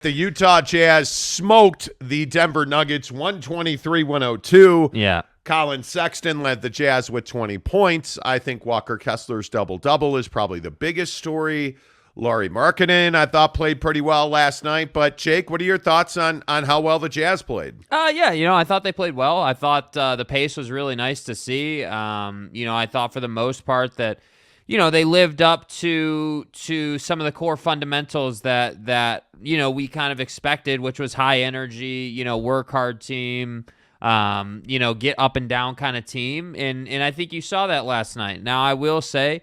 The Utah Jazz smoked the Denver Nuggets 123-102. Yeah. Colin Sexton led the Jazz with 20 points. I think Walker Kessler's double-double is probably the biggest story. Lauri Markkanen, I thought, played pretty well last night. But, Jake, what are your thoughts on how well the Jazz played? Yeah, I thought they played well. I thought the pace was really nice to see. I thought for the most part that, they lived up to some of the core fundamentals that we kind of expected, which was high energy, work hard team, get up and down kind of team. And I think you saw that last night. Now, I will say,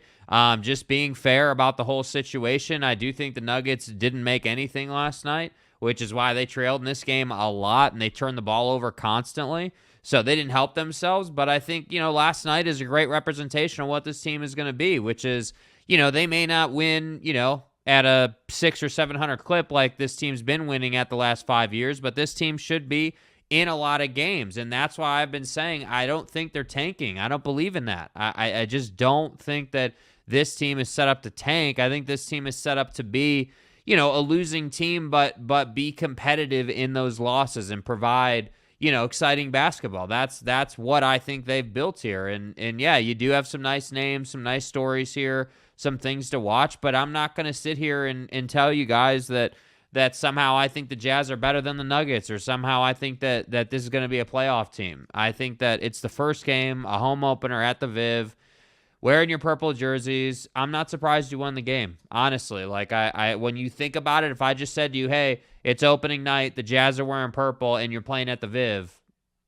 just being fair about the whole situation, I do think the Nuggets didn't make anything last night, which is why they trailed in this game a lot and they turned the ball over constantly. So they didn't help themselves, but I think, last night is a great representation of what this team is going to be, which is, they may not win, at a 600 or 700 clip like this team's been winning at the last 5 years, but this team should be in a lot of games. And that's why I've been saying I don't think they're tanking. I don't believe in that. I just don't think that this team is set up to tank. I think this team is set up to be, a losing team, but be competitive in those losses and provide, exciting basketball. That's what I think they've built here. And yeah, you do have some nice names, some nice stories here, some things to watch, but I'm not going to sit here and tell you guys that somehow I think the Jazz are better than the Nuggets, or somehow I think that this is going to be a playoff team. I think that it's the first game, a home opener at the Viv, wearing your purple jerseys. I'm not surprised you won the game, honestly. Like, I when you think about it, if I just said to you, hey, it's opening night, the Jazz are wearing purple, and you're playing at the Viv,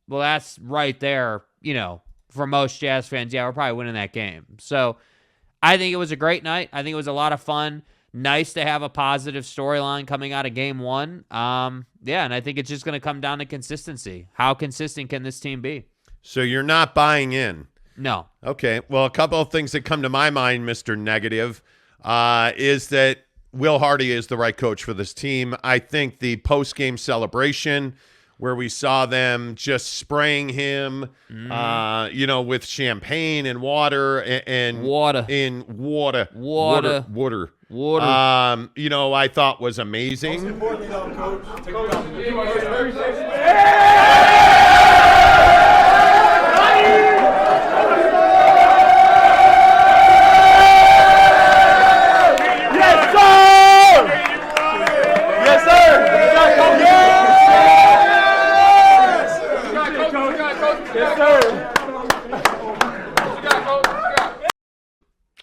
well, that's right there, for most Jazz fans, yeah, we're probably winning that game. So I think it was a great night. I think it was a lot of fun. Nice to have a positive storyline coming out of game one. And I think it's just going to come down to consistency. How consistent can this team be? So you're not buying in? No. Okay. Well, a couple of things that come to my mind, Mr. Negative, is that Will Hardy is the right coach for this team. I think the post-game celebration where we saw them just spraying him, with champagne and water and water. I thought was amazing. Most importantly, though, Coach,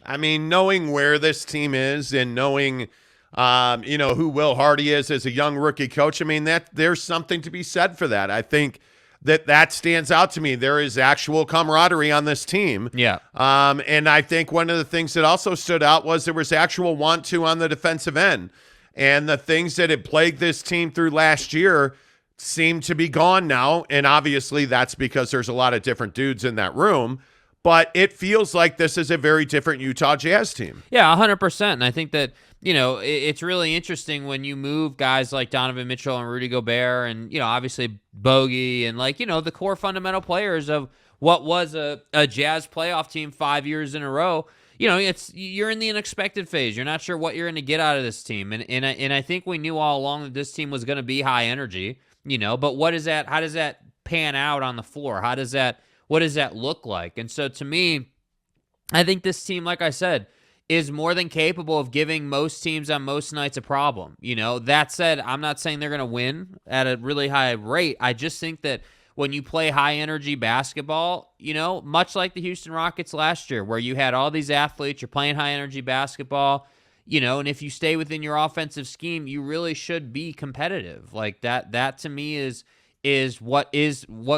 I mean, knowing where this team is and knowing, who Will Hardy is as a young rookie coach, I mean, that there's something to be said for that. I think that stands out to me. There is actual camaraderie on this team. Yeah. And I think one of the things that also stood out was there was actual want-to on the defensive end. And the things that had plagued this team through last year seem to be gone now. And obviously that's because there's a lot of different dudes in that room. But it feels like this is a very different Utah Jazz team. Yeah, 100%. And I think that, it's really interesting when you move guys like Donovan Mitchell and Rudy Gobert and, obviously Bogey and the core fundamental players of what was a Jazz playoff team 5 years in a row. You're in the unexpected phase. You're not sure what you're going to get out of this team. And I think we knew all along that this team was going to be high energy, but what is that? How does that pan out on the floor? What does that look like? And so to me, I think this team, like I said, is more than capable of giving most teams on most nights a problem. That said, I'm not saying they're going to win at a really high rate. I just think that when you play high-energy basketball, much like the Houston Rockets last year, where you had all these athletes, you're playing high-energy basketball, and if you stay within your offensive scheme, you really should be competitive. Like that to me is what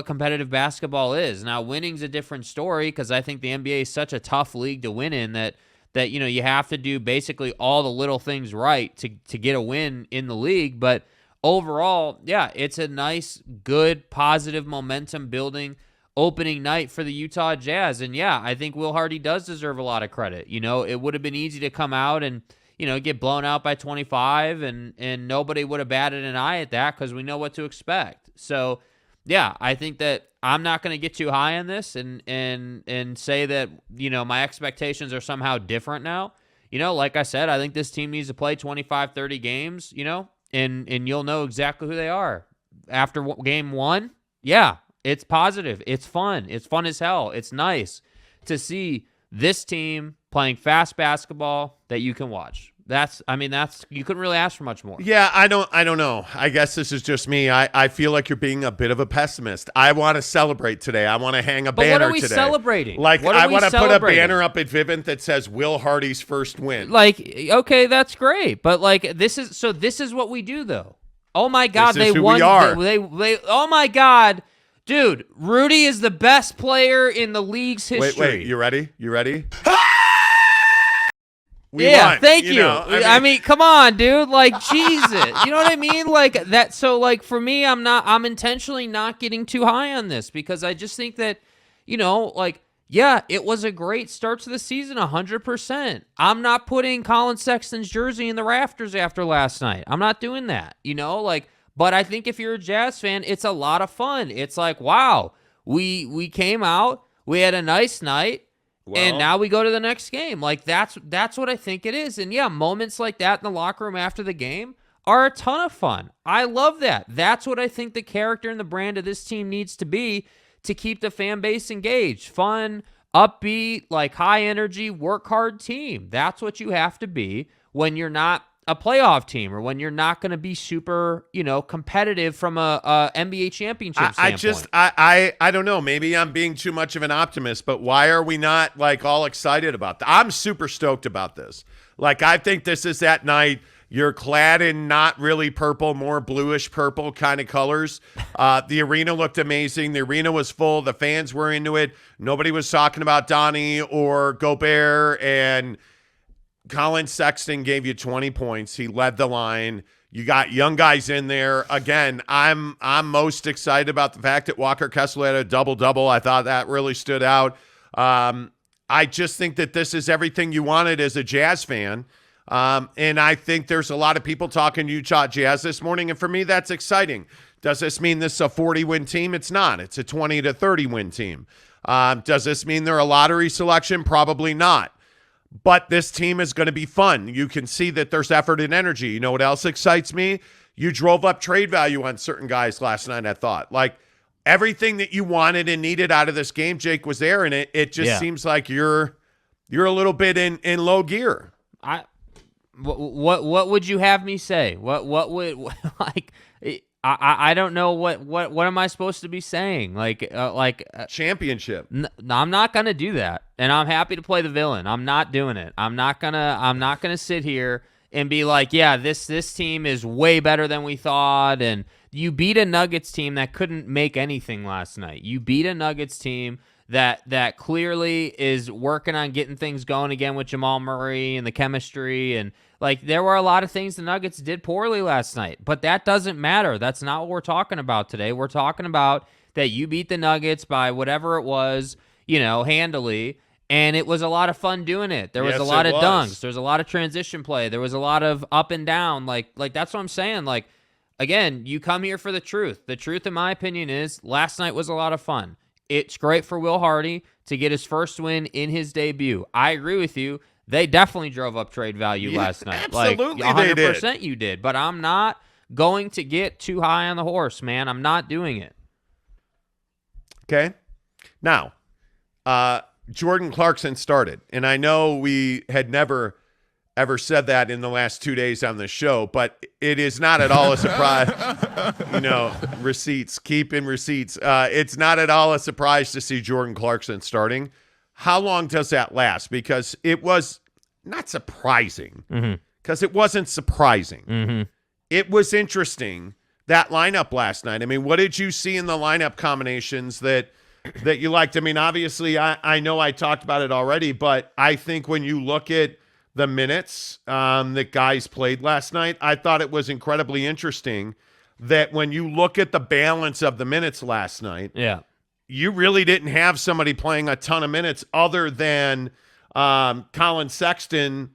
competitive basketball is. Now, winning's a different story because I think the NBA is such a tough league to win in that you have to do basically all the little things right to get a win in the league. But overall, yeah, it's a nice, good, positive momentum building opening night for the Utah Jazz. And yeah, I think Will Hardy does deserve a lot of credit. It would have been easy to come out and get blown out by 25 and nobody would have batted an eye at that because we know what to expect. So yeah, I think that I'm not going to get too high on this and say that, my expectations are somehow different now. Like I said, I think this team needs to play 25, 30 games, and you'll know exactly who they are. After game one, yeah, it's positive. It's fun. It's fun as hell. It's nice to see this team playing fast basketball that you can watch. That's you couldn't really ask for much more. Yeah, I don't know. I guess this is just me. I feel like you're being a bit of a pessimist. I want to celebrate today. I want to hang a banner today. But what are we celebrating? Like, I want to put a banner up at Vivint that says Will Hardy's first win. Like, okay, that's great. But like this is what we do though. Oh my God, this is they who won. We are. They oh my God. Dude, Rudy is the best player in the league's history. Wait, you ready? You ready? Thank you. I mean, come on, dude. Like, Jesus. You know what I mean? Like that. So, like, for me, I'm intentionally not getting too high on this because I just think that, like, yeah, it was a great start to the season, 100%. I'm not putting Colin Sexton's jersey in the rafters after last night. I'm not doing that, but I think if you're a Jazz fan, it's a lot of fun. It's like, wow, we came out, we had a nice night. Well, and now we go to the next game. Like, that's what I think it is. And, yeah, moments like that in the locker room after the game are a ton of fun. I love that. That's what I think the character and the brand of this team needs to be to keep the fan base engaged. Fun, upbeat, like high-energy, work-hard team. That's what you have to be when you're not a playoff team or when you're not going to be super, competitive from a NBA championship standpoint. I don't know. Maybe I'm being too much of an optimist, but why are we not like all excited about that? I'm super stoked about this. Like, I think this is that night. You're clad in not really purple, more bluish purple kind of colors. The arena looked amazing. The arena was full. The fans were into it. Nobody was talking about Donnie or Gobert, and Colin Sexton gave you 20 points. He led the line. You got young guys in there. Again, I'm most excited about the fact that Walker Kessler had a double-double. I thought that really stood out. I just think that this is everything you wanted as a Jazz fan. And I think there's a lot of people talking Utah Jazz this morning, and for me, that's exciting. Does this mean this is a 40-win team? It's not. It's a 20 to 30-win team. Does this mean they're a lottery selection? Probably not. But this team is going to be fun. You can see that there's effort and energy. You know what else excites me? You drove up trade value on certain guys last night, I thought. Like, everything that you wanted and needed out of this game, Jake, was there, and it just seems like you're a little bit in low gear. What would you have me say? What would like? I don't know what am I supposed to be saying? Championship. I'm not gonna do that, and I'm happy to play the villain. I'm not doing it. I'm not gonna sit here and be like, yeah, this team is way better than we thought. And you beat a Nuggets team that couldn't make anything last night. You beat a Nuggets team that clearly is working on getting things going again with Jamal Murray and the chemistry. And like, there were a lot of things the Nuggets did poorly last night, but that doesn't matter. That's not what we're talking about today. We're talking about that you beat the Nuggets by whatever it was, handily. And it was a lot of fun doing it. There was a lot of dunks. There was a lot of transition play. There was a lot of up and down. Like that's what I'm saying. Like, again, you come here for the truth. The truth, in my opinion, is last night was a lot of fun. It's great for Will Hardy to get his first win in his debut. I agree with you. They definitely drove up trade value last night. Absolutely, like, 100% they did. You did. But I'm not going to get too high on the horse, man. I'm not doing it. Okay. Now, Jordan Clarkson started, and I know we had never ever said that in the last 2 days on the show, but it is not at all a surprise. Receipts, keep in receipts. It's not at all a surprise to see Jordan Clarkson starting. How long does that last? Because it was not surprising, because it wasn't surprising. Mm-hmm. It was interesting, that lineup last night. I mean, what did you see in the lineup combinations that you liked? I mean, obviously, I know I talked about it already, but I think when you look at the minutes that guys played last night, I thought it was incredibly interesting that when you look at the balance of the minutes last night, you really didn't have somebody playing a ton of minutes other than Colin Sexton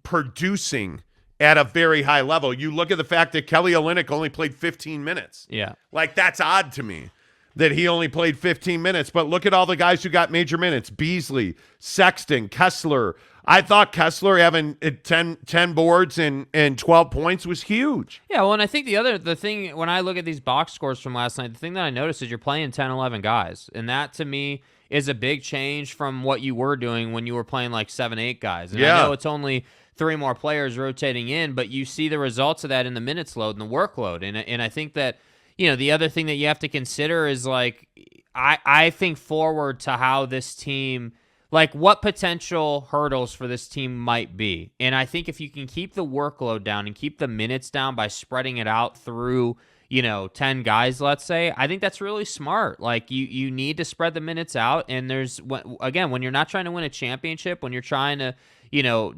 producing at a very high level. You look at the fact that Kelly Olynyk only played 15 minutes. Yeah. Like, that's odd to me that he only played 15 minutes. But look at all the guys who got major minutes. Beasley, Sexton, Kessler, I thought Kessler having 10 boards and 12 points was huge. Yeah, well, and I think the thing, when I look at these box scores from last night, the thing that I noticed is you're playing 10, 11 guys. And that, to me, is a big change from what you were doing when you were playing like 7, 8 guys. And I know it's only 3 more players rotating in, but you see the results of that in the minutes load and the workload. And I think that, the other thing that you have to consider is, like, I think forward to how this team, like, what potential hurdles for this team might be. And I think if you can keep the workload down and keep the minutes down by spreading it out through, 10 guys, let's say, I think that's really smart. Like, you need to spread the minutes out. And when you're not trying to win a championship, when you're trying to,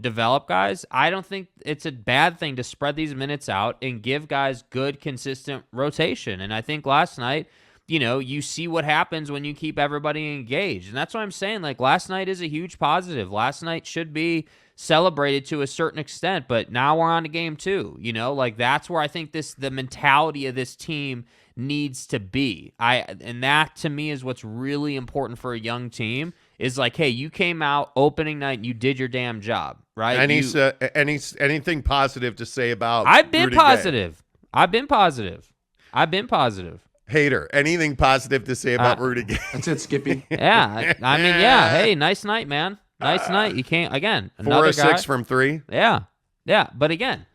develop guys, I don't think it's a bad thing to spread these minutes out and give guys good, consistent rotation. And I think last night, you see what happens when you keep everybody engaged. And that's why I'm saying, like, last night is a huge positive. Last night should be celebrated to a certain extent, but now we're on to game 2, like, that's where I think the mentality of this team needs to be. And that, to me, is what's really important for a young team, is like, hey, you came out opening night and you did your damn job, right? Anything positive to say about I've been Rudy positive. Gay? I've been positive. Hater, anything positive to say about Rudy Gay? That's it, Skippy. Yeah, I mean, yeah. Hey, nice night, man. Nice night. You can't, again, 4 of 6 guy. from 3. Yeah. But again,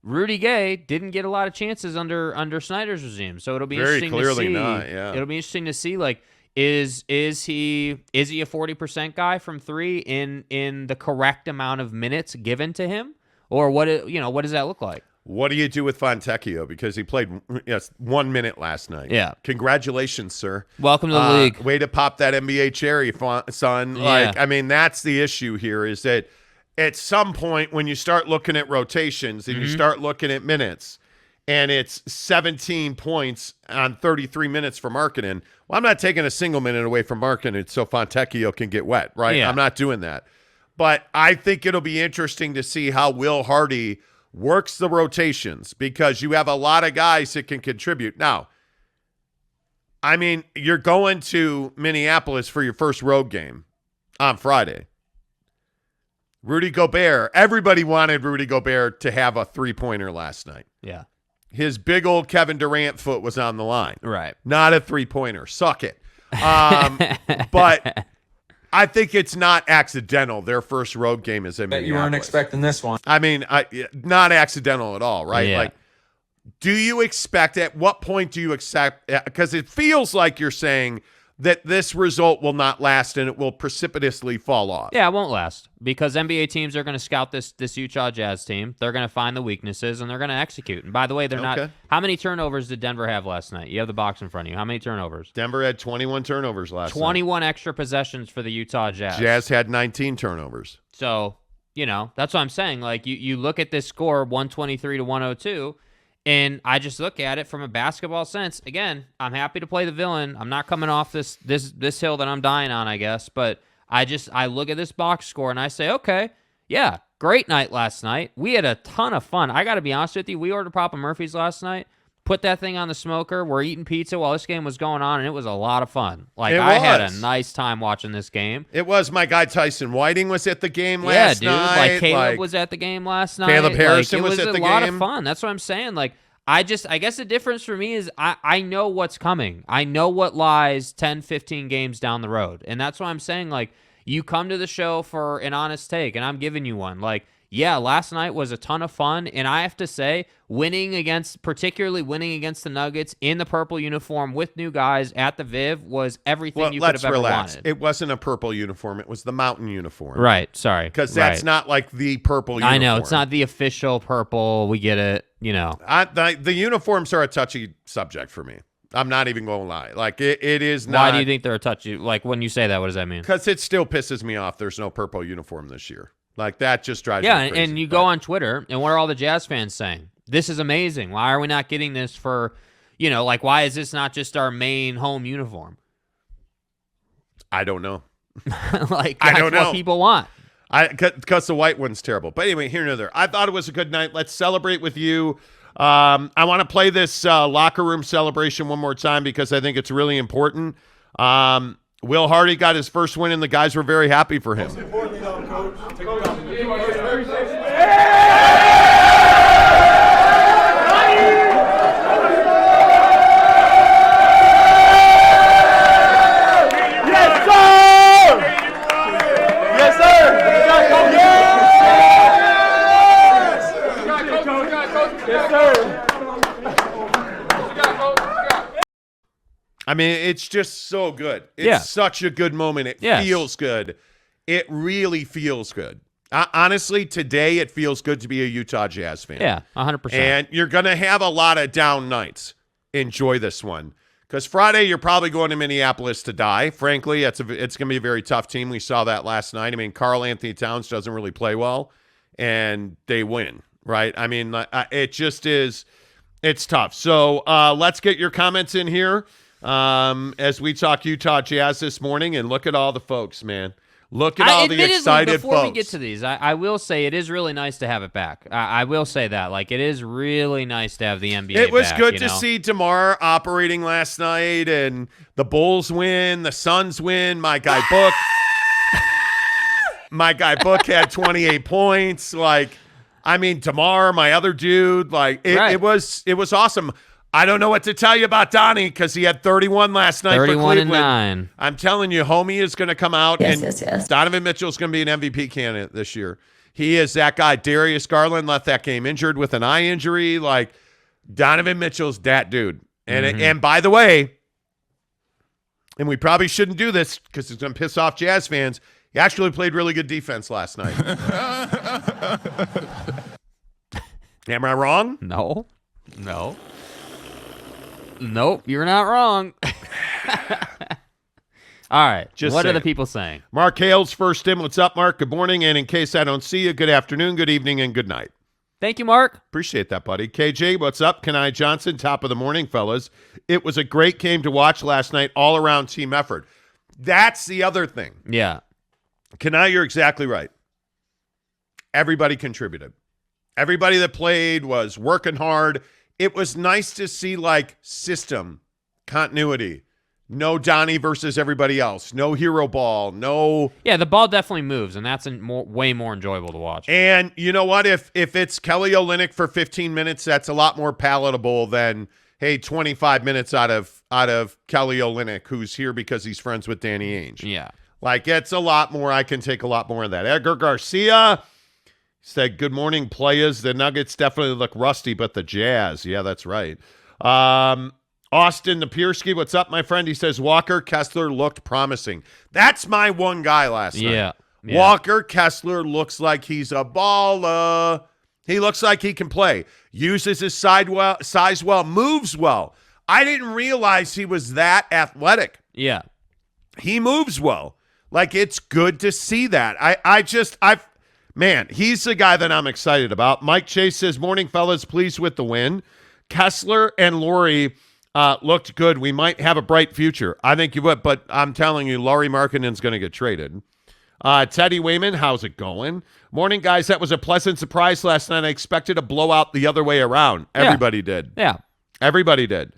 Rudy Gay didn't get a lot of chances under Snyder's regime, so it'll be interesting to see. Very clearly not. Yeah, it'll be interesting to see. Like, is he a 40% guy from 3 in the correct amount of minutes given to him, or what does that look like? What do you do with Fontecchio? Because he played 1 minute last night. Yeah. Congratulations, sir. Welcome to the league. Way to pop that NBA cherry, son. Yeah. Like, I mean, that's the issue here, is that at some point when you start looking at rotations and you start looking at minutes, and it's 17 points on 33 minutes for Markkanen, well, I'm not taking a single minute away from Markkanen so Fontecchio can get wet, right? Yeah. I'm not doing that. But I think it'll be interesting to see how Will Hardy works the rotations, because you have a lot of guys that can contribute. Now, I mean, you're going to Minneapolis for your first road game on Friday. Rudy Gobert, everybody wanted Rudy Gobert to have a three-pointer last night. Yeah. His big old Kevin Durant foot was on the line. Right. Not a three-pointer. Suck it. But I think it's not accidental. Their first road game is in Minneapolis. You weren't expecting this one. I mean, not accidental at all, right? Yeah. Like, do you expect, at what point do you accept, because it feels like you're saying that this result will not last and it will precipitously fall off. Yeah, it won't last, because NBA teams are going to scout this Utah Jazz team. They're going to find the weaknesses and they're going to execute. And by the way, they're not. How many turnovers did Denver have last night? You have the box in front of you. How many turnovers? Denver had 21 turnovers last night. 21 extra possessions for the Utah Jazz. Jazz had 19 turnovers. So, that's what I'm saying. Like, you look at this score, 123 to 102, and I just look at it from a basketball sense. Again, I'm happy to play the villain. I'm not coming off this hill that I'm dying on, I guess. But I look at this box score and I say, okay, yeah, great night last night. We had a ton of fun. I got to be honest with you. We ordered Papa Murphy's last night, put that thing on the smoker. We're eating pizza while this game was going on, and it was a lot of fun. Like, I had a nice time watching this game. It was. My guy Tyson Whiting was at the game last night. Yeah, dude. Like, Caleb was at the game last night. Caleb Harrison was at the game. It was a lot of fun. That's what I'm saying. Like, I guess the difference for me is I know what's coming. I know what lies 10, 15 games down the road. And that's why I'm saying, like, you come to the show for an honest take, and I'm giving you one. Like, yeah, last night was a ton of fun, and I have to say, particularly winning against the Nuggets in the purple uniform with new guys at the Viv was everything you could have ever wanted. It wasn't a purple uniform. It was the mountain uniform. Right, sorry. Because that's not like the purple uniform. I know, it's not the official purple. We get it, The uniforms are a touchy subject for me. I'm not even going to lie. Like, it is not. Why do you think they're a touchy? Like, when you say that, what does that mean? Because it still pisses me off there's no purple uniform this year. Like, that just drives me crazy. And you go on Twitter, and what are all the Jazz fans saying? This is amazing. Why are we not getting this for, why is this not just our main home uniform? I don't know. Like, that's what people want. Because the white one's terrible. But anyway, here and there. I thought it was a good night. Let's celebrate with you. I want to play this locker room celebration one more time because I think it's really important. Will Hardy got his first win, and the guys were very happy for him. Most importantly, though, Coach, take I mean, it's just so good. It's such a good moment. It feels good. It really feels good. Honestly, today it feels good to be a Utah Jazz fan. Yeah, 100%. And you're going to have a lot of down nights. Enjoy this one. Because Friday, you're probably going to Minneapolis to die. Frankly, it's going to be a very tough team. We saw that last night. I mean, Karl Anthony Towns doesn't really play well, and they win, right? I mean, it just is – it's tough. So let's get your comments in here as we talk Utah Jazz this morning, and look at all the folks, man. Look at all the excited before folks. We get to these, I will say it is really nice to have it back. I will say that. Like, it is really nice to have the NBA It was back, good to see DeMar operating last night, and the Bulls win, the Suns win. My guy Book had 28 points. Like, I mean, DeMar, my other dude, like, it was awesome. I don't know what to tell you about Donnie because he had 31 last night for Cleveland. 31-9. I'm telling you, homie is going to come out, Yes. Donovan Mitchell is going to be an MVP candidate this year. He is that guy. Darius Garland left that game injured with an eye injury. Like, Donovan Mitchell's that dude. And and by the way, and we probably shouldn't do this because it's going to piss off Jazz fans, he actually played really good defense last night. Am I wrong? No. Nope, you're not wrong. All right. What are the people saying? Mark Hale's first in. What's up, Mark? Good morning. And in case I don't see you, good afternoon, good evening, and good night. Thank you, Mark. Appreciate that, buddy. KJ, what's up? Kenai Johnson, top of the morning, fellas. It was a great game to watch last night, all-around team effort. That's the other thing. Yeah. Kenai, you're exactly right. Everybody contributed. Everybody that played was working hard. It was nice to see, like, system, continuity. No Donnie versus everybody else. No hero ball. No. Yeah, the ball definitely moves, and that's way more enjoyable to watch. And you know what? If it's Kelly Olynyk for 15 minutes, that's a lot more palatable than, hey, 25 minutes out of Kelly Olynyk, who's here because he's friends with Danny Ainge. Yeah. Like, it's a lot more. I can take a lot more of that. Edgar Garcia said, good morning, players. The Nuggets definitely look rusty, but the Jazz. Yeah, that's right. Austin Napierski, what's up, my friend? He says, Walker Kessler looked promising. That's my one guy last night. Yeah. Walker Kessler looks like he's a baller. He looks like he can play. Uses his size well, moves well. I didn't realize he was that athletic. Yeah. He moves well. Like, it's good to see that. Man, he's the guy that I'm excited about. Mike Chase says, morning, fellas, pleased with the win. Kessler and Laurie looked good. We might have a bright future. I think you would, but I'm telling you, Laurie Markkanen's going to get traded. Teddy Wayman, how's it going? Morning, guys. That was a pleasant surprise last night. I expected a blowout the other way around. Everybody did. Yeah. Everybody did.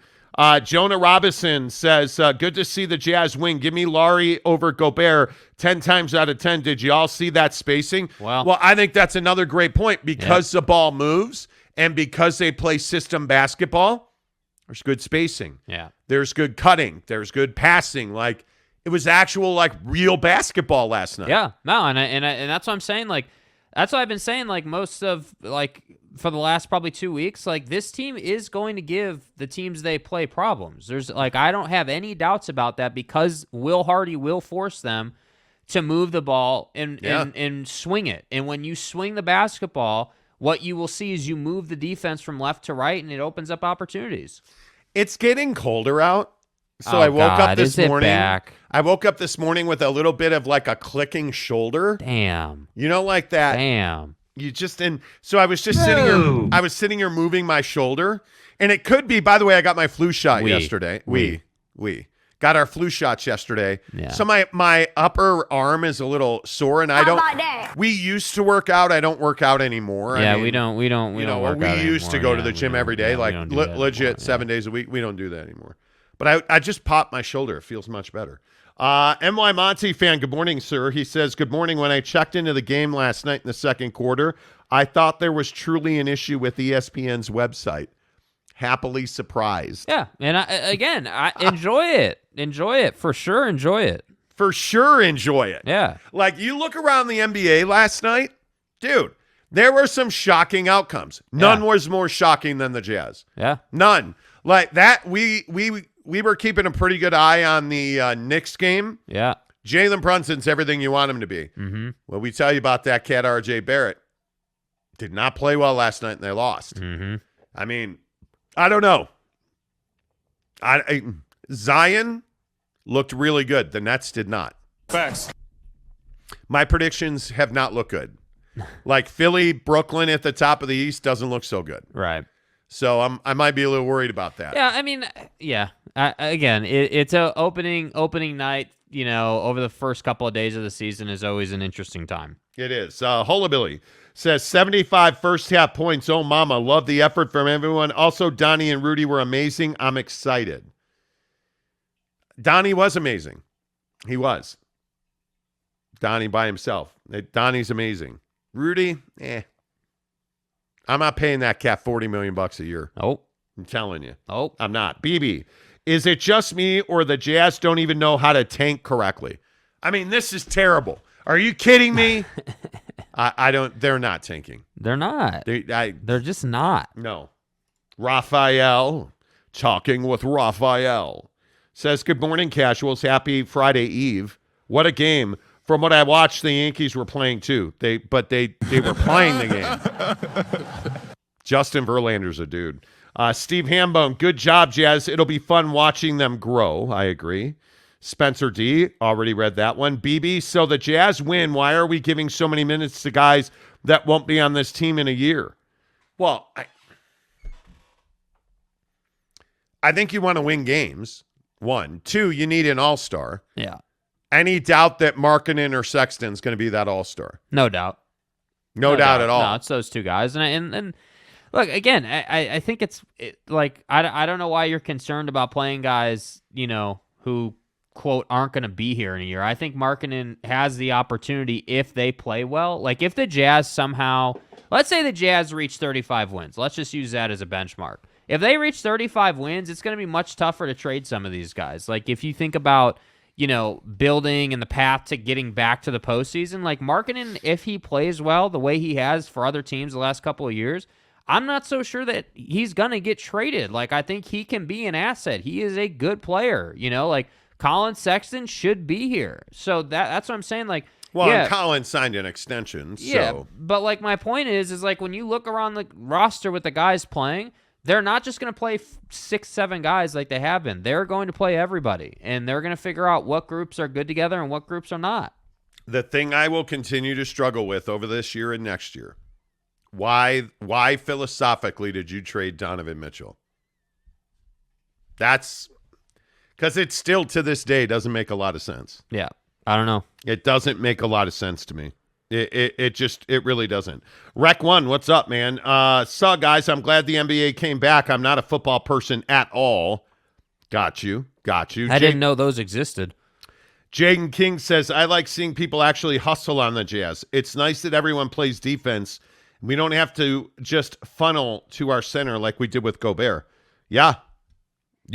Jonah Robinson says, good to see the Jazz win. Give me Laurie over Gobert 10 times out of 10. Did you all see that spacing? Well, I think that's another great point because the ball moves and because they play system basketball, there's good spacing. Yeah. There's good cutting. There's good passing. Like, it was actual, like, real basketball last night. Yeah. No, and that's what I'm saying. Like, that's what I've been saying, like, most of, like, for the last probably 2 weeks. Like, this team is going to give the teams they play problems. There's, like, I don't have any doubts about that because Will Hardy will force them to move the ball and swing it. And when you swing the basketball, what you will see is you move the defense from left to right, and it opens up opportunities. It's getting colder out. So I woke up this morning. Back? I woke up this morning with a little bit of like a clicking shoulder. Damn. You know, like that. Damn. You just so I was just sitting here. I was sitting here moving my shoulder, and it could be. By the way, I got my flu shot yesterday. We got our flu shots yesterday. Yeah. So my upper arm is a little sore, and I don't. We used to work out. I don't work out anymore. Yeah, I mean, we don't. We used to go to the gym every day, like legit 7 days a week. We don't do that anymore. But I just popped my shoulder. It feels much better. NY Monty fan, good morning, sir. He says, good morning. When I checked into the game last night in the second quarter, I thought there was truly an issue with ESPN's website. Happily surprised. Yeah, and I enjoy it. Enjoy it. For sure, enjoy it. For sure, enjoy it. Yeah. Like, you look around the NBA last night, dude, there were some shocking outcomes. None was more shocking than the Jazz. Yeah. None. Like that, we we were keeping a pretty good eye on the Knicks game. Yeah. Jalen Brunson's everything you want him to be. Mm-hmm. Well, we tell you about that cat, R.J. Barrett. Did not play well last night, and they lost. Mm-hmm. I mean, I don't know. Zion looked really good. The Nets did not. Facts. My predictions have not looked good. Like Philly, Brooklyn at the top of the East doesn't look so good. Right. So I might be a little worried about that. Yeah, I mean, yeah. Again, it's a opening night. You know, over the first couple of days of the season is always an interesting time. It is. Holabilly says 75 first half points. Oh, mama. Love the effort from everyone. Also, Donnie and Rudy were amazing. I'm excited. Donnie was amazing. He was. Donnie by himself. Donnie's amazing. Rudy, I'm not paying that cat $40 million a year. Oh. I'm telling you. Oh. I'm not. BB, is it just me or the Jazz don't even know how to tank correctly? I mean, this is terrible. Are you kidding me? I don't. They're not tanking. They're not. They're just not. No. Raphael, talking with Raphael, says, good morning, casuals. Happy Friday Eve. What a game. From what I watched, the Yankees were playing too. They were playing the game. Justin Verlander's a dude. Steve Hambone, good job, Jazz. It'll be fun watching them grow. I agree. Spencer D, already read that one. BB, so the Jazz win. Why are we giving so many minutes to guys that won't be on this team in a year? Well, I think you want to win games. 1. 2, you need an all-star. Yeah. Any doubt that Markkanen or Sexton's going to be that all-star? No doubt. No doubt at all. No, it's those two guys. And look, again, I think it's like, I don't know why you're concerned about playing guys, you know, who, quote, aren't going to be here in a year. I think Markkanen has the opportunity if they play well. Like, if the Jazz somehow, let's say the Jazz reach 35 wins. Let's just use that as a benchmark. If they reach 35 wins, it's going to be much tougher to trade some of these guys. Like, if you think about, you know, building and the path to getting back to the postseason, like Markkanen, if he plays well the way he has for other teams the last couple of years, I'm not so sure that he's going to get traded. Like, I think he can be an asset. He is a good player, you know, like Colin Sexton should be here. So that's what I'm saying. Like, well, yeah, and Colin signed an extension. yeah, So. but like my point is like when you look around the roster with the guys playing, they're not just going to play 6-7 guys like they have been. They're going to play everybody, and they're going to figure out what groups are good together and what groups are not. The thing I will continue to struggle with over this year and next year, why philosophically did you trade Donovan Mitchell? That's because it still to this day doesn't make a lot of sense. Yeah, I don't know. It doesn't make a lot of sense to me. It really doesn't. Rec One, what's up, man? Guys, I'm glad the NBA came back. I'm not a football person at all. Got you. I didn't know those existed. Jaden King says, I like seeing people actually hustle on the Jazz. It's nice that everyone plays defense. We don't have to just funnel to our center like we did with Gobert. Yeah,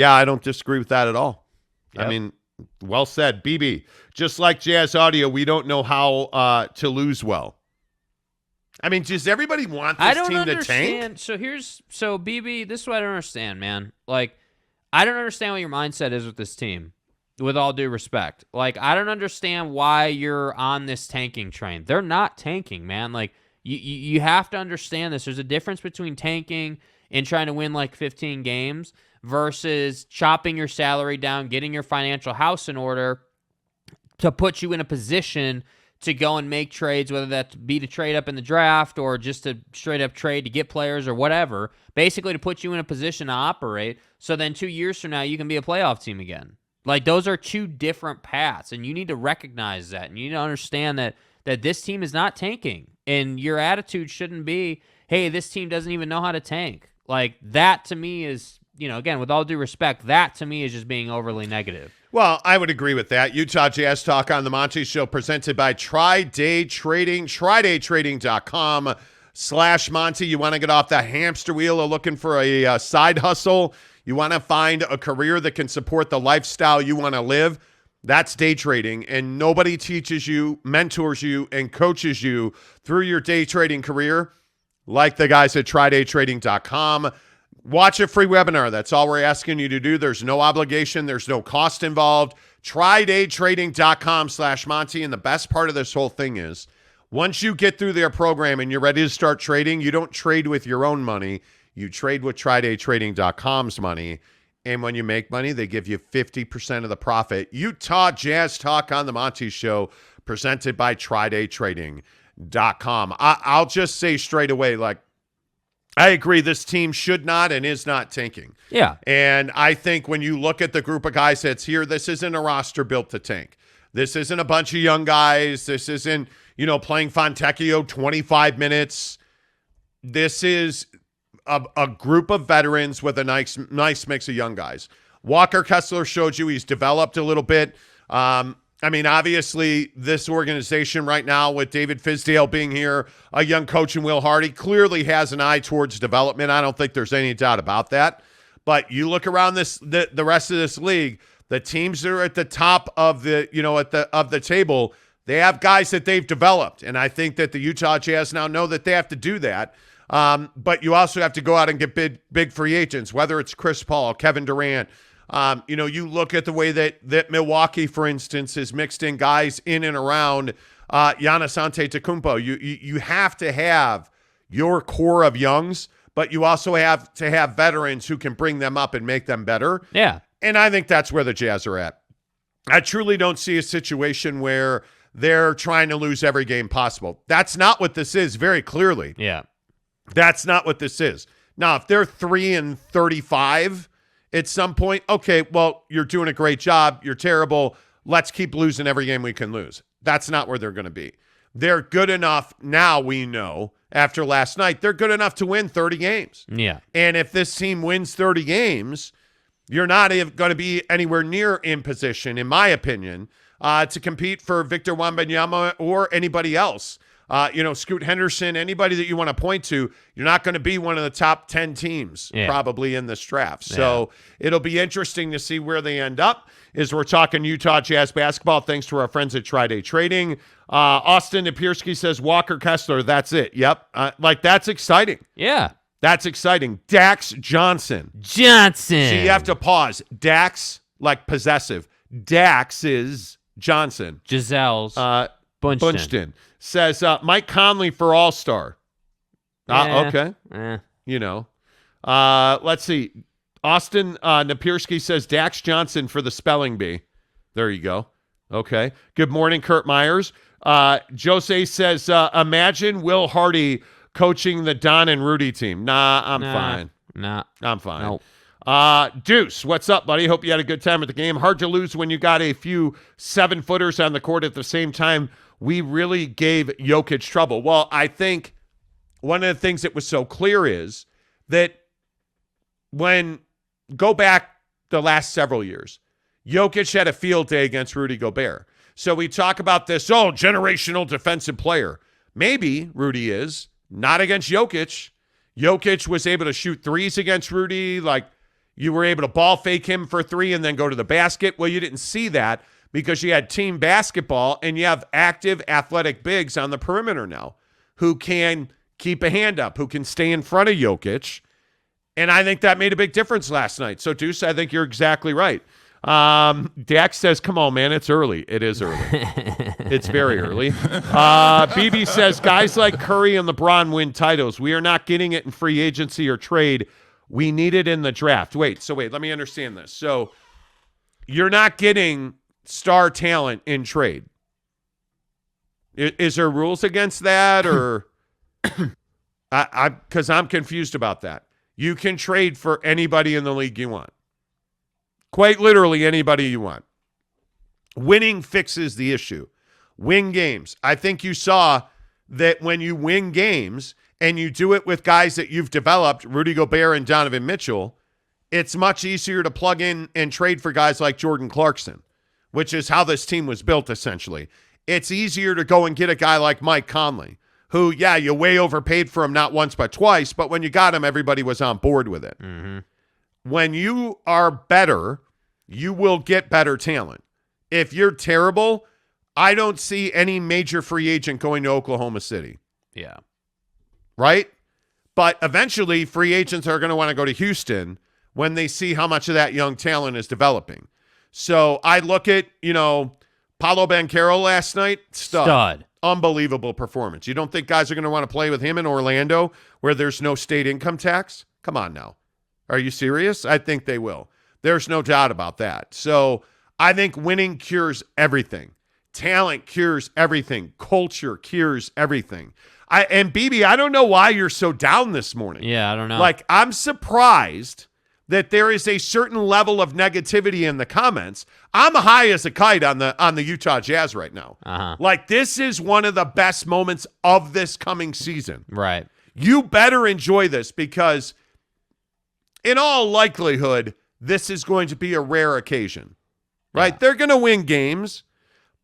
I don't disagree with that at all. Yep. I mean, well said. BB, just like Jazz Audio, we don't know how to lose well. I mean, does everybody want this team to tank? So BB, this is what I don't understand, man. Like, I don't understand what your mindset is with this team, with all due respect. Like, I don't understand why you're on this tanking train. They're not tanking, man. Like, you have to understand this. There's a difference between tanking and trying to win like 15 games versus chopping your salary down, getting your financial house in order to put you in a position to go and make trades, whether that be to trade up in the draft or just to straight up trade to get players or whatever, basically to put you in a position to operate so then 2 years from now you can be a playoff team again. Like, those are two different paths, and you need to recognize that, and you need to understand that this team is not tanking, and your attitude shouldn't be, hey, this team doesn't even know how to tank. Like, that to me is, you know, again, with all due respect, that to me is just being overly negative. Well, I would agree with that. Utah Jazz Talk on the Monty Show, presented by Tri-Day Trading, tridaytrading.com/Monty. You want to get off that hamster wheel of looking for a side hustle? You want to find a career that can support the lifestyle you want to live? That's day trading, and nobody teaches you, mentors you, and coaches you through your day trading career like the guys at TriDayTrading.com. Watch a free webinar. That's all we're asking you to do. There's no obligation. There's no cost involved. TryDayTrading.com/Monty. And the best part of this whole thing is once you get through their program and you're ready to start trading, you don't trade with your own money. You trade with TryDayTrading.com's money. And when you make money, they give you 50% of the profit. Utah Jazz Talk on the Monty Show, presented by TryDayTrading.com. I'll just say straight away, like, I agree this team should not and is not tanking. Yeah. And I think when you look at the group of guys that's here, this isn't a roster built to tank. This isn't a bunch of young guys. This isn't, playing Fontecchio 25 minutes. This is a group of veterans with a nice mix of young guys. Walker Kessler showed you he's developed a little bit. Obviously, this organization right now with David Fizdale being here, a young coach in Will Hardy, clearly has an eye towards development. I don't think there's any doubt about that. But you look around the rest of this league, the teams that are at the top of the table, they have guys that they've developed. And I think that the Utah Jazz now know that they have to do that. But you also have to go out and get big free agents, whether it's Chris Paul, Kevin Durant. You look at the way that Milwaukee, for instance, has mixed in guys in and around Giannis Antetokounmpo. You have to have your core of youngs, but you also have to have veterans who can bring them up and make them better. Yeah. And I think that's where the Jazz are at. I truly don't see a situation where they're trying to lose every game possible. That's not what this is, very clearly. Yeah. That's not what this is. Now, if they're 3-35 at some point, okay, well, you're doing a great job. You're terrible. Let's keep losing every game we can lose. That's not where they're going to be. They're good enough now, we know, after last night, they're good enough to win 30 games. Yeah. And if this team wins 30 games, you're not going to be anywhere near in position, in my opinion, to compete for Victor Wembanyama or anybody else. Scoot Henderson, anybody that you want to point to, you're not going to be one of the top 10 teams probably in this draft. So it'll be interesting to see where they end up as we're talking Utah Jazz basketball, thanks to our friends at Tri-Day Trading. Austin Napierski says Walker Kessler, that's it. Yep. That's exciting. Yeah. That's exciting. Dax Johnson. So you have to pause. Dax, like possessive. Dax is Johnson. Giselle's Bunchton. Says Mike Conley for All-Star. Okay. Let's see. Austin Napierski says Dax Johnson for the spelling bee. There you go. Okay. Good morning, Kurt Myers. Jose says, imagine Will Hardy coaching the Don and Rudy team. I'm fine. I'm fine. Nope. Deuce, what's up, buddy? Hope you had a good time at the game. Hard to lose when you got a few 7-footers on the court at the same time. We really gave Jokic trouble. Well, I think one of the things that was so clear is that go back the last several years, Jokic had a field day against Rudy Gobert. So we talk about this, generational defensive player. Maybe Rudy is, not against Jokic. Jokic was able to shoot threes against Rudy. Like, you were able to ball fake him for three and then go to the basket. Well, you didn't see that because you had team basketball and you have active athletic bigs on the perimeter now who can keep a hand up, who can stay in front of Jokic. And I think that made a big difference last night. So, Deuce, I think you're exactly right. Dax says, come on, man, it's early. It is early. It's very early. BB says, guys like Curry and LeBron win titles. We are not getting it in free agency or trade. We need it in the draft. Wait, let me understand this. So you're not getting star talent in trade. Is there rules against that, or because I'm confused about that. You can trade for anybody in the league you want. Quite literally anybody you want. Winning fixes the issue. Win games. I think you saw that when you win games and you do it with guys that you've developed, Rudy Gobert and Donovan Mitchell, it's much easier to plug in and trade for guys like Jordan Clarkson, which is how this team was built essentially. It's easier to go and get a guy like Mike Conley, who, you way overpaid for him not once but twice, but when you got him, everybody was on board with it. Mm-hmm. When you are better, you will get better talent. If you're terrible, I don't see any major free agent going to Oklahoma City. Yeah. Right? But eventually, free agents are going to want to go to Houston when they see how much of that young talent is developing. So I look at, Paolo Banchero last night, stud. Unbelievable performance. You don't think guys are going to want to play with him in Orlando where there's no state income tax? Come on now. Are you serious? I think they will. There's no doubt about that. So I think winning cures everything. Talent cures everything. Culture cures everything. And BB, I don't know why you're so down this morning. Yeah, I don't know. Like, I'm surprised that there is a certain level of negativity in the comments. I'm high as a kite on the Utah Jazz right now. Like, this is one of the best moments of this coming season. Right. You better enjoy this because in all likelihood, this is going to be a rare occasion, right? Yeah. They're going to win games,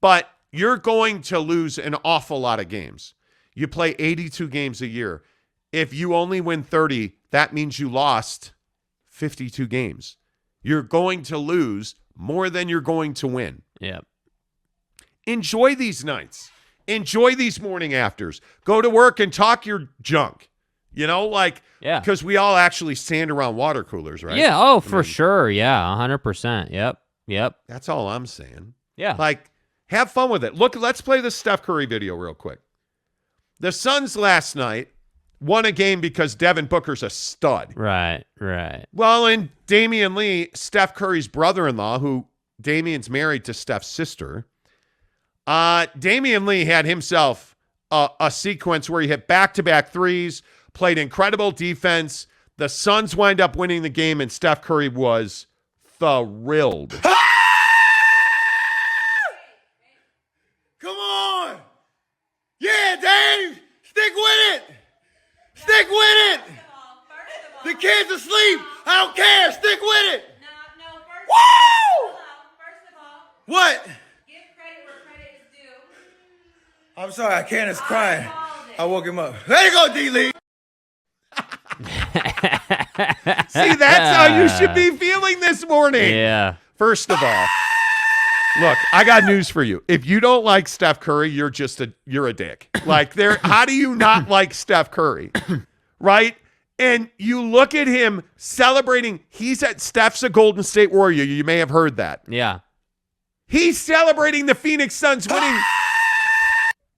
but you're going to lose an awful lot of games. You play 82 games a year. If you only win 30, that means you lost 52 games. You're going to lose more than you're going to win. Yeah. Enjoy these nights. Enjoy these morning afters. Go to work and talk your junk. Because we all actually stand around water coolers, right? Yeah, for sure. Yeah, 100%. Yep. That's all I'm saying. Yeah. Like, have fun with it. Look, let's play the Steph Curry video real quick. The Suns last night won a game because Devin Booker's a stud. Right. Well, and Damion Lee, Steph Curry's brother-in-law, who Damion's married to Steph's sister, Damion Lee had himself a sequence where he hit back-to-back threes, played incredible defense. The Suns wind up winning the game, and Steph Curry was thrilled. Come on! Yeah, Dave! Stick with it! Stick with it! The kid's asleep! I don't care! Stick with it! No, Woo! first of all, What? give credit where credit is due. I'm sorry, Candace crying. I woke him up. There you go, D-League! See, that's how you should be feeling this morning. Yeah. First of all, look, I got news for you. If you don't like Steph Curry, you're a dick. Like, how do you not like Steph Curry? Right? And you look at him celebrating. Steph's a Golden State Warrior. You may have heard that. Yeah. He's celebrating the Phoenix Suns winning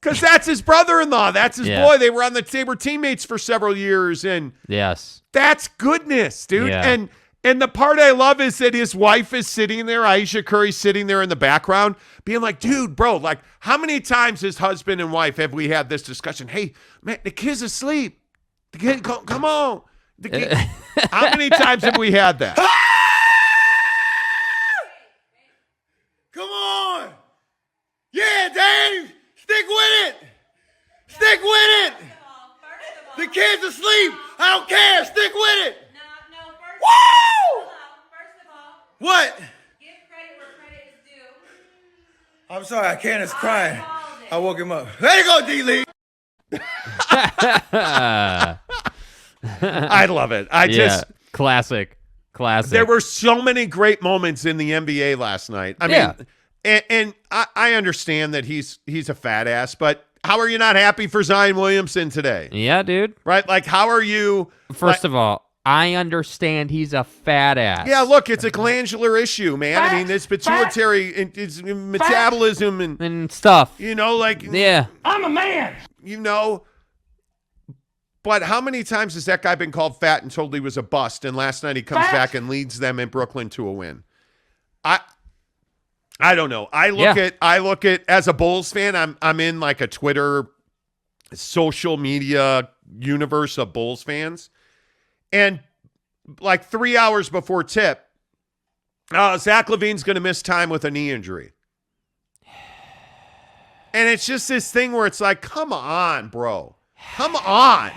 because that's his brother-in-law. That's his boy. They were teammates for several years, and yes, that's goodness, dude. Yeah. And the part I love is that his wife is sitting there, Aisha Curry, sitting there in the background, being like, dude, bro, like, how many times as husband and wife have we had this discussion? Hey, man, the kid's asleep. The kid, come on. The kid. How many times have we had that? Come on! Yeah, Dave! Stick with it! Stick with it! The kid's asleep! I don't care! Stick with it! No, Woo! first of all, What? give credit where credit is due. I'm sorry, Candace crying. I woke him up. There you go, D-League! I love it. Classic. There were so many great moments in the NBA last night. I mean, and I understand that he's a fat ass, but how are you not happy for Zion Williamson today? Yeah, dude. Right? Like, how are you? First of all, I understand he's a fat ass. Yeah, look, it's a glandular issue, man. I mean, it's pituitary, it's metabolism and stuff. Yeah. I'm a man! But how many times has that guy been called fat and told he was a bust, and last night he comes back and leads them in Brooklyn to a win? I don't know. I look at as a Bulls fan, I'm in like a Twitter social media universe of Bulls fans. And like 3 hours before tip, Zach LaVine's going to miss time with a knee injury. And it's just this thing where it's like, come on, bro. Come on.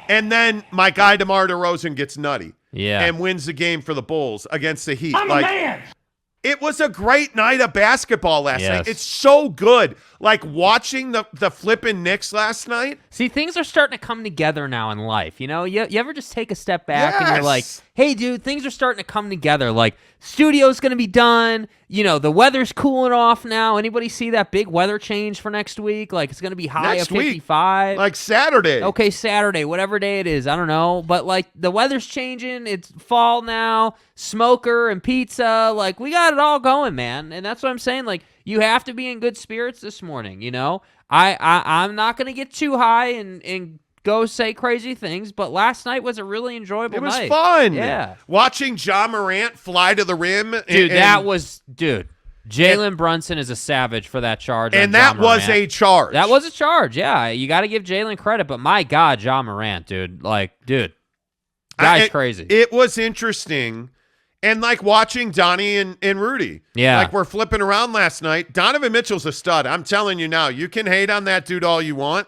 And then my guy DeMar DeRozan gets nutty. Yeah. And wins the game for the Bulls against the Heat. I'm a man! It was a great night of basketball last night. Yes. It's so good. Like watching the flipping Knicks last night. See, things are starting to come together now in life. You ever just take a step back and you're like, hey, dude, things are starting to come together. Like, studio's going to be done. The weather's cooling off now. Anybody see that big weather change for next week? Like, it's going to be high Next of week, 55. like Saturday. Okay, Saturday, whatever day it is. I don't know. But, like, the weather's changing. It's fall now. Smoker and pizza. Like, we got it all going, man. And that's what I'm saying. Like, you have to be in good spirits this morning, I'm not going to get too high and go say crazy things, but last night was a really enjoyable night. It was fun. Yeah. Watching Ja Morant fly to the rim. Jalen Brunson is a savage for that charge. And that was a charge. That was a charge, yeah. You got to give Jalen credit, but my God, Ja Morant, dude. Like, dude, guy's crazy. It was interesting. And like watching Donnie and Rudy. Yeah. Like we're flipping around last night. Donovan Mitchell's a stud. I'm telling you now, you can hate on that dude all you want.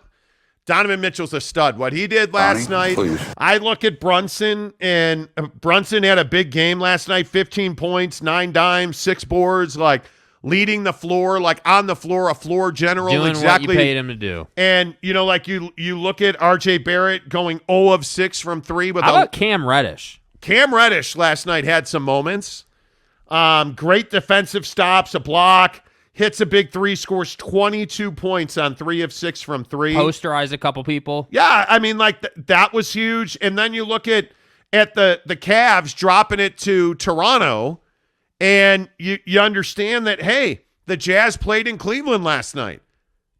Donovan Mitchell's a stud. What he did last night, please. I look at Brunson, and Brunson had a big game last night, 15 points, 9 dimes, 6 boards, like leading the floor, like on the floor, a floor general. Doing exactly what you paid him to do. And, like you look at R.J. Barrett going 0 of 6 from 3. How about Cam Reddish? Cam Reddish last night had some moments. Great defensive stops, a block, hits a big 3, scores 22 points on 3 of 6 from 3. Posterize a couple people. Yeah, I mean, like that was huge. And then you look at the Cavs dropping it to Toronto, and you understand that, hey, the Jazz played in Cleveland last night.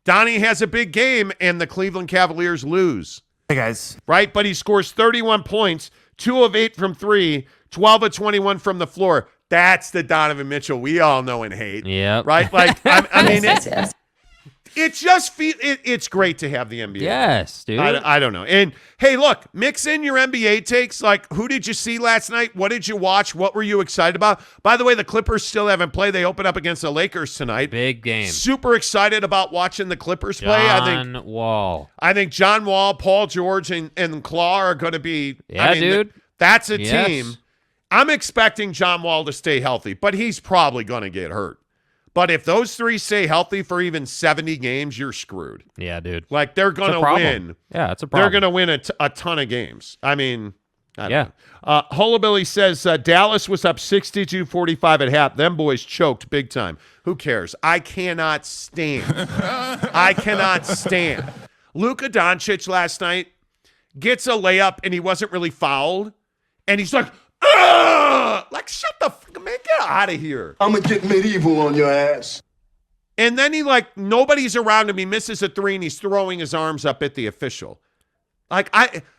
Donnie has a big game, and the Cleveland Cavaliers lose. Hey, guys. Right? But he scores 31 points, 2 of 8 from 3, 12 of 21 from the floor. That's the Donovan Mitchell we all know and hate. Yeah. Right? Like, I mean, it just it's great to have the NBA. Yes, dude. I don't know. And, hey, look, mix in your NBA takes. Like, who did you see last night? What did you watch? What were you excited about? By the way, the Clippers still haven't played. They open up against the Lakers tonight. Big game. Super excited about watching the Clippers play. John Wall. I think John Wall, Paul George, and Claw are going to be. Yeah, dude. That's a team. I'm expecting John Wall to stay healthy, but he's probably going to get hurt. But if those 3 stay healthy for even 70 games, you're screwed. Yeah, dude. Like, they're going to win. Yeah, it's a problem. They're going to win a ton of games. I mean, I don't know. Hullabilly says Dallas was up 62-45 at half. Them boys choked big time. Who cares? I cannot stand. Luka Doncic last night gets a layup, and he wasn't really fouled. And he's like, ugh! Like, shut the fuck, man, get out of here. I'm going to get medieval on your ass. And then nobody's around him. He misses a 3, and he's throwing his arms up at the official. Like,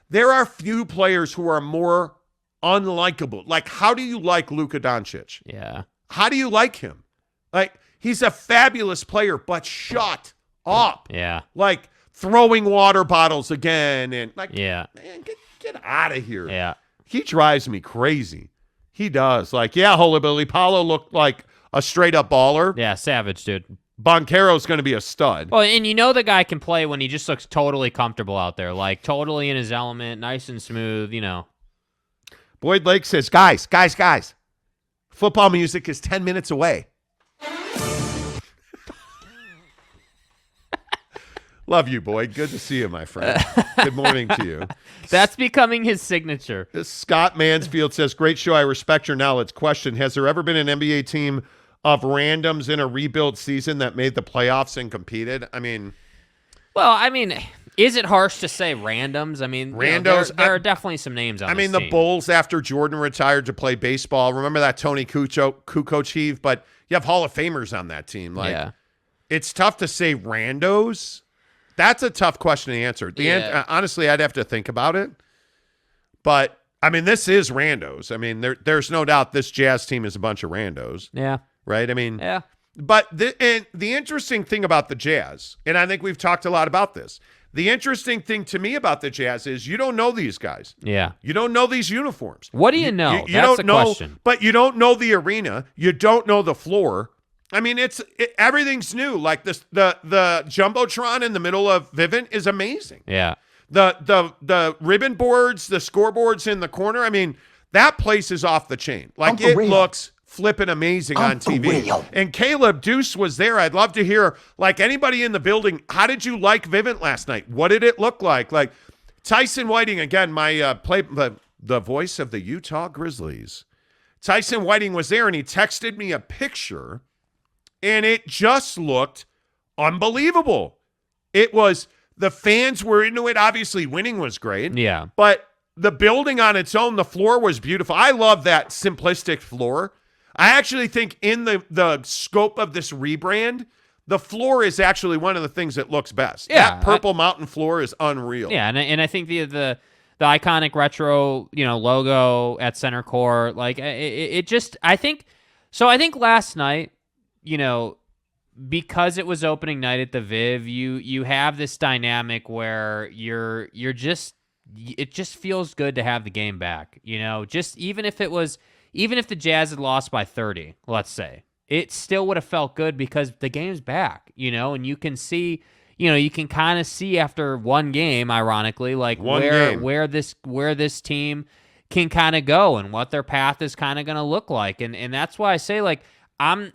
there are few players who are more unlikable. Like, how do you like Luka Doncic? Yeah. How do you like him? Like, he's a fabulous player, but shut up. Yeah. Like, throwing water bottles again, and like, yeah, man, get out of here. Yeah. He drives me crazy. He does. Like, yeah, Hullabilly. Paulo looked like a straight-up baller. Yeah, savage, dude. Boncaro's going to be a stud. Oh, and the guy can play when he just looks totally comfortable out there, like totally in his element, nice and smooth, Boyd Lake says, guys, football music is 10 minutes away. Love you, Boyd. Good to see you, my friend. Good morning to you. That's becoming his signature. Scott Mansfield says, great show. I respect your knowledge. Question, has there ever been an NBA team of randoms in a rebuild season that made the playoffs and competed? I mean, is it harsh to say randoms? I mean, randos. There are definitely some names on this the team. Bulls, after Jordan retired to play baseball, remember that Tony Kukoc heave? But you have Hall of Famers on that team. Like, it's tough to say randos. That's a tough question to answer. Honestly, I'd have to think about it. But, I mean, this is randos. I mean, there's no doubt this Jazz team is a bunch of randos. Yeah. Right? I mean, yeah. But the interesting thing about the Jazz, and I think we've talked a lot about this, the interesting thing to me about the Jazz is you don't know these guys. Yeah. You don't know these uniforms. What do you know? You That's don't the know, question. But you don't know the arena. You don't know the floor. I mean, everything's new. Like the Jumbotron in the middle of Vivint is amazing. Yeah. The ribbon boards, the scoreboards in the corner. I mean, that place is off the chain. Like, it looks flipping amazing on TV. And Caleb Deuce was there. I'd love to hear, like, anybody in the building, how did you like Vivint last night? What did it look like? Like, Tyson Whiting, again, my the voice of the Utah Grizzlies. Tyson Whiting was there, and he texted me a picture, and it just looked unbelievable. It was, the fans were into it. Obviously, winning was great. Yeah. But the building on its own, the floor was beautiful. I love that simplistic floor. I actually think in the scope of this rebrand, the floor is actually one of the things that looks best. Yeah, that purple mountain floor is unreal. Yeah, and I think the iconic retro, logo at center court, like it just, I think last night, because it was opening night at the Viv, you have this dynamic where it just feels good to have the game back. Just even if the Jazz had lost by 30, let's say, it still would have felt good because the game's back, and you can see, you can kind of see after one game, ironically, like where this team can kind of go and what their path is kind of going to look like. And that's why I say, like,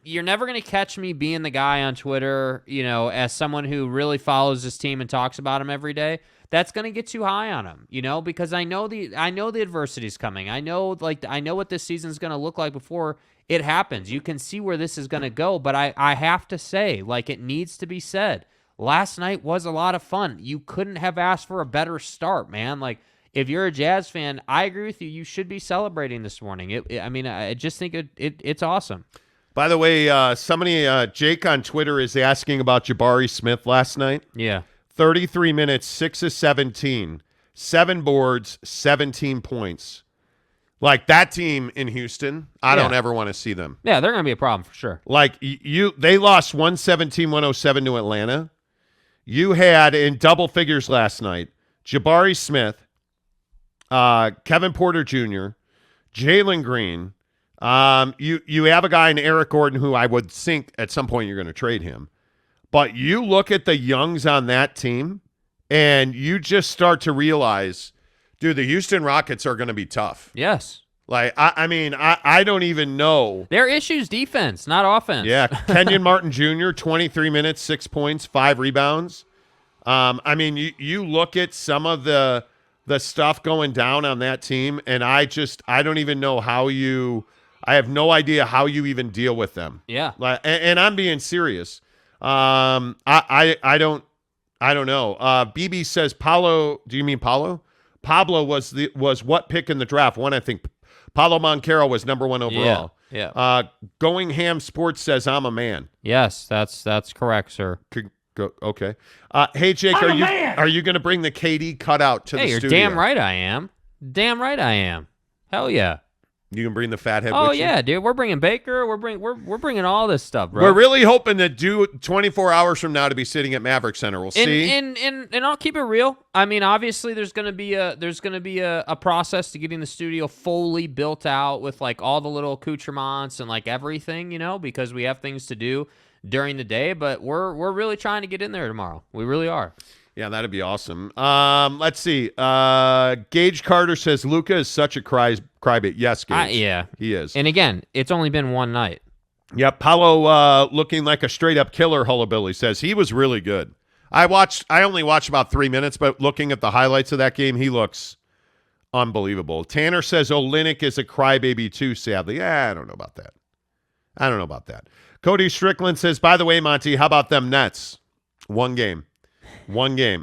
you're never going to catch me being the guy on Twitter, as someone who really follows this team and talks about them every day. That's going to get too high on them, because I know the adversity is coming. I know what this season is going to look like before it happens. You can see where this is going to go, but I have to say, like, it needs to be said, last night was a lot of fun. You couldn't have asked for a better start, man. Like, if you're a Jazz fan, I agree with you. You should be celebrating this morning. I just think it's awesome. By the way, somebody, Jake on Twitter, is asking about Jabari Smith last night. Yeah. 33 minutes, 6 of 17, 7 boards, 17 points. Like, that team in Houston, I don't ever want to see them. Yeah, they're going to be a problem for sure. Like, they lost 117-107 to Atlanta. You had in double figures last night Jabari Smith, Kevin Porter Jr., Jalen Green. You have a guy in Eric Gordon who I would think at some point you're going to trade him. But you look at the youngs on that team, and you just start to realize, dude, the Houston Rockets are going to be tough. Yes. Like, I don't even know. Their issue's defense, not offense. Yeah, Kenyon Martin Jr., 23 minutes, 6 points, 5 rebounds. You look at some of the stuff going down on that team, and I don't even know I have no idea how you even deal with them. Yeah. Like, and I'm being serious. I don't know. BB says Paulo. Do you mean Paulo? Pablo was what pick in the draft? One, I think. Paulo Moncaro was number 1 overall. Yeah. Going Ham Sports says I'm a man. Yes, that's correct, sir. Okay. Hey Jake, are you going to bring the KD cutout to the studio? Hey, you're damn right I am. Damn right I am. Hell yeah. You can bring the fathead Oh, with you? yeah, dude. We're bringing Baker. We're bringing all this stuff, bro. We're really hoping to do 24 hours from now to be sitting at Maverick Center. We'll see. And I'll keep it real. I mean, obviously, there's gonna be a process to getting the studio fully built out with like all the little accoutrements and like everything, because we have things to do during the day. But we're really trying to get in there tomorrow. We really are. Yeah, that'd be awesome. Let's see. Gage Carter says Luka is such a crybaby. Yes, Gage. Yeah, he is. And again, it's only been one night. Yeah, Paulo looking like a straight up killer. Hullabilly says he was really good. I only watched about 3 minutes, but looking at the highlights of that game, he looks unbelievable. Tanner says Olynyk is a crybaby too. Sadly, I don't know about that. Cody Strickland says, by the way, Monty, how about them Nets? One game.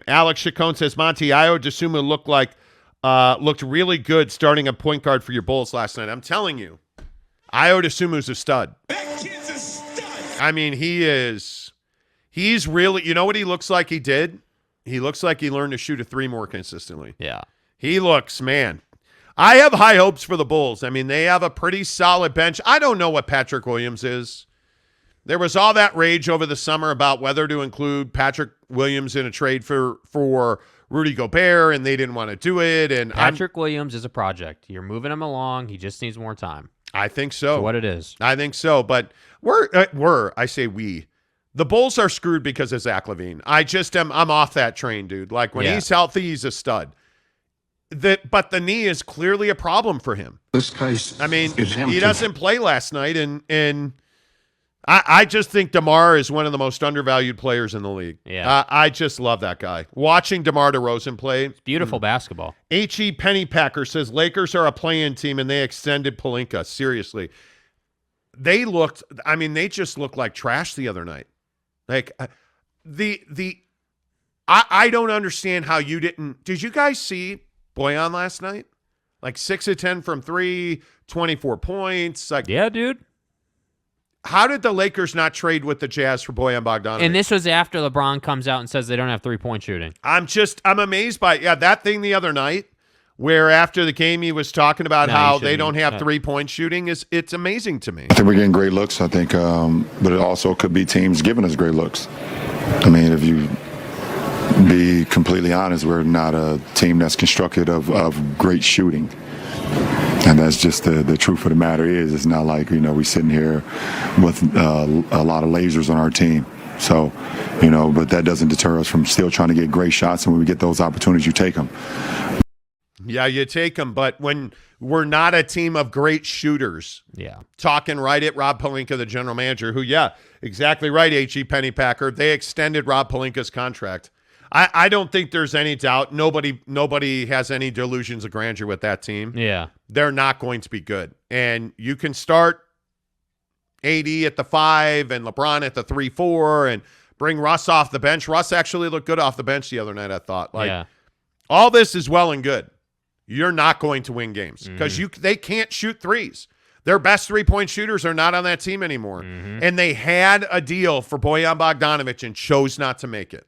Alex Chacon says, Monty, Ayo Dosunmu looked really good starting a point guard for your Bulls last night. I'm telling you, Ayo Dosunmu's a stud. That kid's a stud. I mean, he's really, you know what he looks like he did? He looks like he learned to shoot a 3 more consistently. Yeah. He looks, man. I have high hopes for the Bulls. I mean, they have a pretty solid bench. I don't know what Patrick Williams is. There was all that rage over the summer about whether to include Patrick Williams in a trade for Rudy Gobert, and they didn't want to do it. And Patrick Williams is a project. You're moving him along. He just needs more time. I think so. For what it is. I think so. But I say we. The Bulls are screwed because of Zach LaVine. I'm off that train, dude. Like, when he's healthy, he's a stud. But the knee is clearly a problem for him. This case I mean, is empty. he doesn't play last night, and I just think DeMar is one of the most undervalued players in the league. Yeah. I just love that guy. Watching DeMar DeRozan play. Beautiful basketball. H.E. Pennypacker says Lakers are a play-in team and they extended Pelinka. Seriously. They just looked like trash the other night. Like I don't understand how you didn't. Did you guys see Bojan last night? Like 6 of 10 from 3, 24 points. Like, yeah, dude. How did the Lakers not trade with the Jazz for Bojan Bogdanovic? And this was after LeBron comes out and says they don't have 3-point shooting. I'm amazed by that thing the other night where after the game he was talking about how they don't have 3-point shooting. It's amazing to me. I think we're getting great looks, I think, but it also could be teams giving us great looks. I mean, if you be completely honest, we're not a team that's constructed of great shooting. And that's just the truth of the matter is, it's not like, we sitting here with a lot of lasers on our team. So, but that doesn't deter us from still trying to get great shots. And when we get those opportunities, you take them. Yeah, you take them. But when we're not a team of great shooters, talking right at Rob Pelinka, the general manager, who, exactly right, H.E. Pennypacker, they extended Rob Pelinka's contract. I don't think there's any doubt. Nobody has any delusions of grandeur with that team. Yeah. They're not going to be good. And you can start AD at the 5 and LeBron at the 3-4 and bring Russ off the bench. Russ actually looked good off the bench the other night, I thought. All this is well and good. You're not going to win games because they can't shoot threes. Their best 3-point shooters are not on that team anymore. And they had a deal for Bojan Bogdanovic and chose not to make it.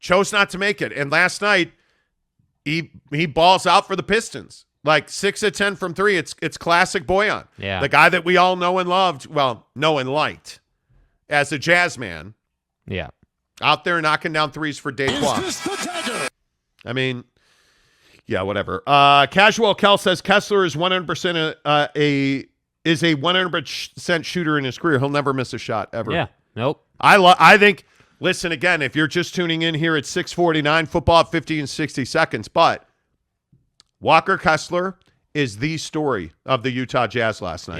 Chose not to make it. And last night, he balls out for the Pistons. 6 of 10 from 3. It's classic Bojan. Yeah. The guy that we all know and loved, know and liked as a Jazz man. Yeah. Out there knocking down threes for Daquan. I mean, whatever. Casual Kel says Kessler is 100% a 100% shooter in his career. He'll never miss a shot ever. Yeah. Nope. I think. Listen, again, if you're just tuning in here at 6:49, football at 50 and 60 seconds, but Walker Kessler is the story of the Utah Jazz last night.